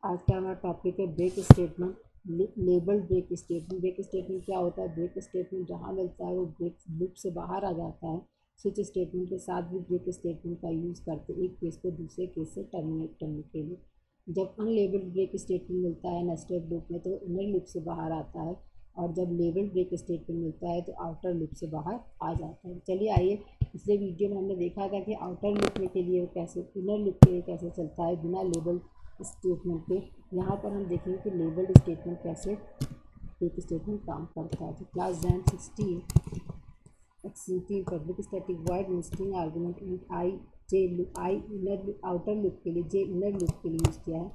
आज का हमारा टॉपिक है break statement, label break statement. Break statement क्या होता है? ब्रेक स्टेटमेंट जहाँ मिलता है वो ब्रेक लूप से बाहर आ जाता है। स्विच स्टेटमेंट के साथ भी ब्रेक स्टेटमेंट का यूज़ करते हैं एक केस को दूसरे केस से टर्मिनेट करने के लिए। जब अनलेबल्ड ब्रेक स्टेटमेंट मिलता है नेस्टेड लूप में तो इनर लूप से बाहर आता है, और जब लेबल ब्रेक स्टेटमेंट मिलता है तो आउटर लूप से बाहर आ जाता है। चलिए आइए, पिछले वीडियो में हमने देखा था कि आउटर लूप में के लिए वो कैसे, इनर लूप के लिए कैसे चलता है बिना लेबल स्टेटमेंट के। यहाँ पर हम देखेंगे कि लेबल स्टेटमेंट कैसे ब्रेक स्टेटमेंट काम करता है। तो क्लास जैन 16 एक्सिटी public static void string argument int I J I inner outer loop के लिए, जे इनर लूप के लिए यूज़ किया है।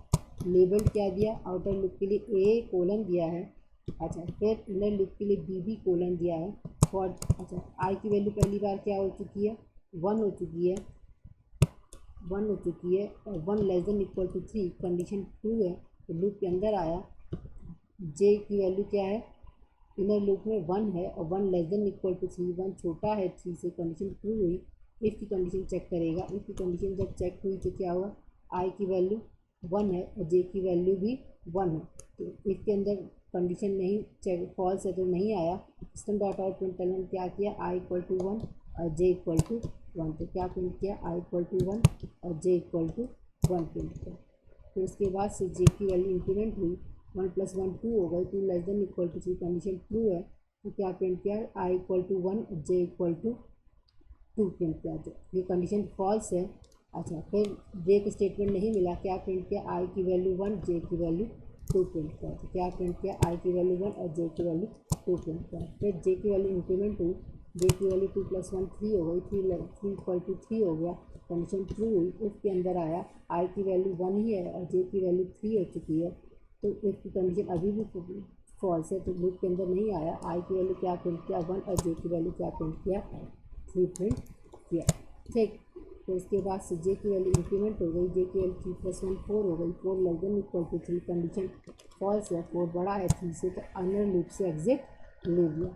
लेबल क्या दिया? आउटर लूप के लिए ए कोलन दिया है। अच्छा, फिर इनर लूप के लिए बी कोलन दिया है। फॉर अच्छा, आई की वैल्यू पहली बार क्या हो चुकी है? 1 हो चुकी है, 1 हो चुकी है, और 1 less than equal to 3 condition true है तो लूप के अंदर आया। जे की वैल्यू क्या है? इनर लूप में 1 है और 1 लेस देन इक्वल टू 3, 1 छोटा है 3 से, कंडीशन ट्रू हुई। इफ़ की कंडीशन चेक करेगा, इफ़ की कंडीशन जब चेक हुई तो क्या हुआ? आई की वैल्यू 1 है और जे की वैल्यू भी 1 है, तो इफ़ के अंदर कंडीशन नहीं चेक, फॉल्स है तो नहीं आया। सिस्टम डॉट आउट प्रिंट ने क्या किया? आई इक्वल टू 1 और जे इक्वल टू 1, तो क्या प्रिंट किया? आई इक्वल टू 1 और जे इक्वल टू 1 प्रिंट किया। फिर उसके बाद से जे की वैल्यू इंक्रीमेंट हुई, 1 + 1 2 हो गई, 2 less than equal to 3 condition true है तो क्या प्रिंट किया? I equal to 1 J equal to 2 print किया। तो ये कंडीशन फॉल्स है। अच्छा, फिर ब्रेक स्टेटमेंट नहीं मिला, क्या प्रिंट किया? आई की वैल्यू 1 जे की वैल्यू 2 प्रिंट किया। तो क्या प्रिंट किया? आई की वैल्यू 1 और जे की वैल्यू 2 प्रिंट किया। फिर जे की वैल्यू इंक्रीमेंट हुई, जे की वैल्यू 2 + 1 3 हो गई, 3 इक्वल टू 3 हो गया, कंडीशन ट्रू हुई। इफ़ के अंदर आया, आई की वैल्यू 1 ही है और जे की वैल्यू 3 हो चुकी है, तो इफ़ की कंडीशन अभी भी फॉल्स है तो लूप के अंदर नहीं आया। आई की वैल्यू क्या प्रिंट किया? 1 और जे की वैल्यू क्या प्रिंट किया? 3 प्रिंट किया। ठीक, तो इसके बाद से जे की वैल्यू इंक्रीमेंट हो गई, जे की वैल्यू 3 + 1 4 हो गई, 4 less than equal to 3 condition false है, 4 बड़ा है 3 से, तो अनर लूप से एग्जिट ले लिया।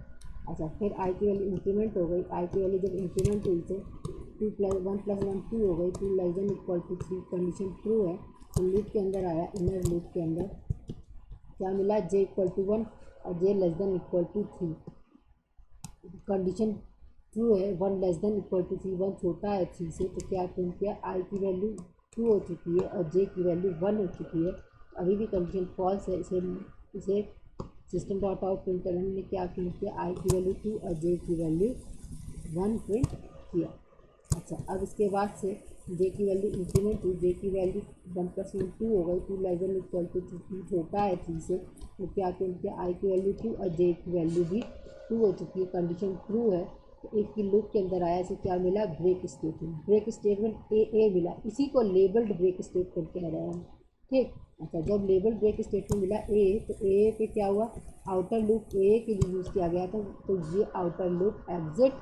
अच्छा, फिर आई की वैल्यू इंक्रीमेंट हो गई, आई की वैल्यू जब इंक्रीमेंट हुई तो 1 + 1 2 हो गई, 2 less than equal to 3 condition true है तो लूप के अंदर आया। इनर लूप के अंदर क्या मिला? जे इक्वल टू 1 और J less than equal to 3 condition true है, 1 लेस देन इक्वल टू 3, 1 छोटा है 3 से, तो क्या प्रिंट किया? आई की वैल्यू 2 हो चुकी है और जे की वैल्यू 1 हो चुकी है, अभी भी कंडीशन फॉल्स है। इसे सिस्टम डॉट आउट प्रिंट ने क्या प्रिंट किया? आई की वैल्यू 2 और जे की वैल्यू 1 प्रिंट किया। अच्छा, अब इसके बाद से जे की वैल्यू इंक्रीमेंट हुई, जे की वैल्यू 1 + 1 2 हो गई, 2 लेस देन इक्वल टू 3 छोटा है 3 से, तो क्या प्रिंट किया? आई की वैल्यू 2 और जे की वैल्यू भी 2 हो चुकी है, कंडीशन ट्रू है तो एक की लूप के अंदर आया। इसे क्या मिला? Break statement. ब्रेक स्टेटमेंट ए मिला, इसी को लेबल्ड ब्रेक स्टेटमेंट कह रहे हैं हम। ठीक, अच्छा, जब लेबल ब्रेक स्टेटमेंट मिला ए, तो ए पे क्या हुआ? आउटर लूप ए के लिए यूज़ किया गया था, तो ये आउटर लूप एग्जिट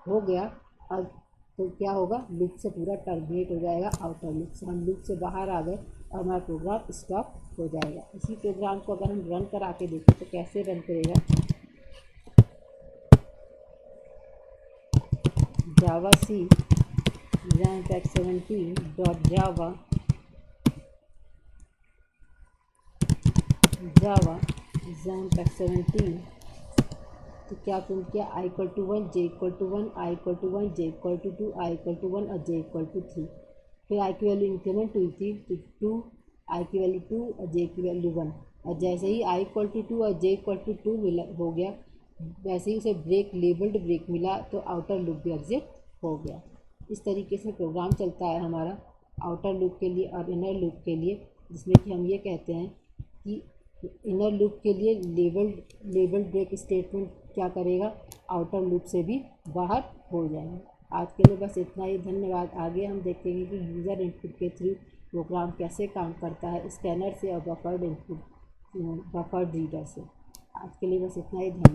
हो गया। अब तो क्या होगा? लूप से पूरा टर्मिनेट हो जाएगा, आउटर लूप से हम लूप से बाहर आ गए और हमारा प्रोग्राम स्टॉप हो जाएगा। इसी प्रोग्राम को अगर हम रन करा के देखें तो कैसे रन करेगा? जावा सी XAMPP 17 जावा XAMPP 17, तो क्या प्रिंट किया? I equal to 1 J equal to 1 I equal to 1 J equal to 2 I equal to 1 और जे इक्वल टू 3। फिर आई की वैल्यू इंक्रीमेंट हुई थी तो 2, आई की वैल्यू 2 और जे की वैल्यू 1, और जैसे ही आई इक्वल टू 2 और जे इक्वल टू 2 मिला हो गया, वैसे ही उसे ब्रेक लेबल्ड ब्रेक मिला तो आउटर लूप भी एग्जिट हो गया। इस तरीके से प्रोग्राम चलता है हमारा आउटर लूप के लिए और इनर लूप के लिए, जिसमें कि हम ये कहते हैं कि इनर लूप के लिए लेबल ब्रेक स्टेटमेंट क्या करेगा? आउटर लूप से भी बाहर हो जाएंगे। आज के लिए बस इतना ही, धन्यवाद। आगे हम देखेंगे कि यूज़र इनपुट के थ्रू प्रोग्राम कैसे काम करता है, स्कैनर से और बफर्ड रीडर से। आज के लिए बस इतना ही, धन्यवाद।